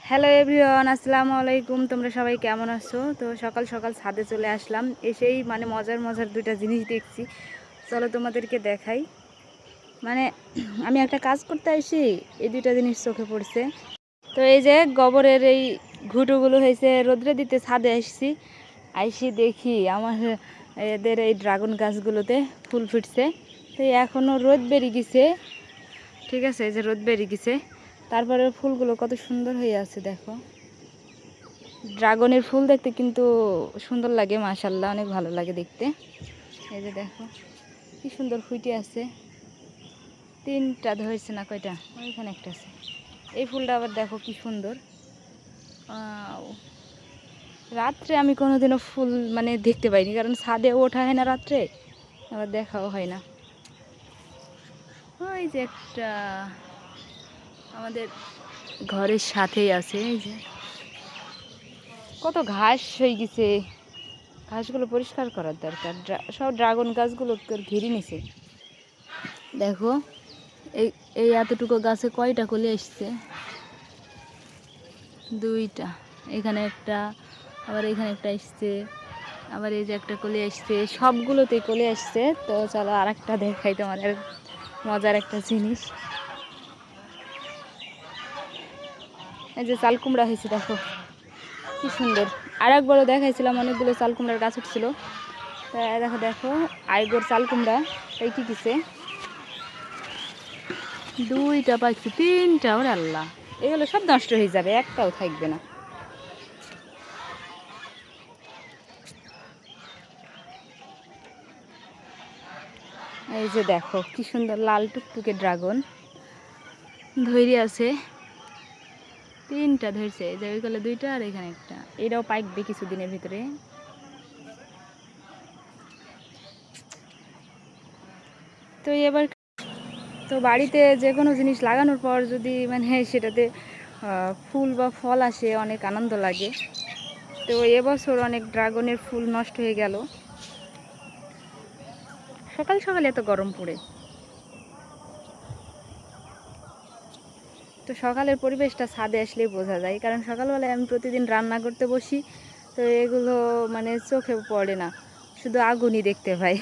Hello everyone, আসসালামু আলাইকুম। তোমরা সবাই কেমন আছো? তো সকাল সকাল ছাদে চলে আসলাম, এসেই মানে মজার মজার দুইটা জিনিস দেখছি। চলো তোমাদেরকে দেখাই। মানে আমি একটা কাজ করতে আসি, এই দুইটা জিনিস চোখে পড়ছে। তো এই যে গোবরের এই ঘুঁটোগুলো হয়েছে রোদ্রে দিতে ছাদে আসছি, আইসি দেখি আমার এদের এই ড্রাগন গাছগুলোতে ফুল ফুটছে। তো এখনও রোদ বেরিয়ে গেছে, ঠিক আছে, এই যে রোদ বেরিয়ে গেছে, তারপরে ফুলগুলো কত সুন্দর হয়ে আছে দেখো। ড্রাগনের ফুল দেখতে কিন্তু সুন্দর লাগে, মাশাআল্লাহ, অনেক ভালো লাগে দেখতে। এই যে দেখো কি সুন্দর ফুটে আছে, তিনটা ধরেছে না কয়টা, ওইখানে একটা আছে। এই ফুলটা আবার দেখো কি সুন্দর। রাত্রে আমি কোনোদিনও ফুল মানে দেখতে পাইনি, কারণ ছাদে ওঠা হয় না রাত্রে, আবার দেখাও হয় না। ওই যে একটা আমাদের ঘরের সাথেই আছে, এই যে কত ঘাস হয়ে গেছে, ঘাসগুলো পরিষ্কার করার দরকার। সব ড্রাগন গাছগুলো ঘিরে নিছে দেখো। এই এই এতটুকু গাছে কয়টা কলি আসছে? দুইটা, এখানে একটা, আবার এখানে একটা আসছে, আবার এই যে একটা কলি আসছে, সবগুলোতেই কলি আসছে। তো চলো আর একটা দেখাই তোমাদের মজার একটা জিনিস। এই যে চাল কুমড়া হয়েছে দেখো কি সুন্দর। আর একবারও দেখাইছিলাম, অনেকগুলো চাল কুমড়ার গাছ উঠছিল। তা দেখো দেখো আইগোর চাল কুমড়া এই কি কিছে, দুইটা পাইছি, তিনটা, ওরে আল্লাহ, এগুলো সব নষ্ট হয়ে যাবে, একটাও থাকবে না। এই যে দেখো কি সুন্দর লাল টুকটুকে ড্রাগন ধৈর্য আছে, তিনটা ধরছে, এই যে ওইগুলো দুইটা আর এখানে একটা, এটাও পাকবে কিছুদিনের ভিতরে। তো এবার তো বাড়িতে যে কোনো জিনিস লাগানোর পর যদি মানে সেটাতে ফুল বা ফল আসে, অনেক আনন্দ লাগে। তো এবছর অনেক ড্রাগনের ফুল নষ্ট হয়ে গেল, সকাল সকাল এত গরম পড়ে। তো সকালের পরিবেশটা ছাদে আসলেই বোঝা যায়, কারণ সকালবেলায় আমি প্রতিদিন রান্না করতে বসি, তো এগুলো মানে চোখে পড়ে না, শুধু আগুনই দেখতে পাই।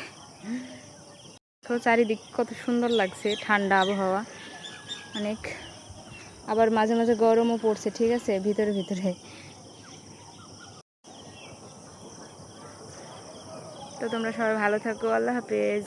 তো চারিদিক কত সুন্দর লাগছে, ঠান্ডা আবহাওয়া অনেক, আবার মাঝে মাঝে গরমও পড়ছে, ঠিক আছে, ভিতরে ভিতরে। তো তোমরা সবাই ভালো থাকো, আল্লাহ হাফেজ।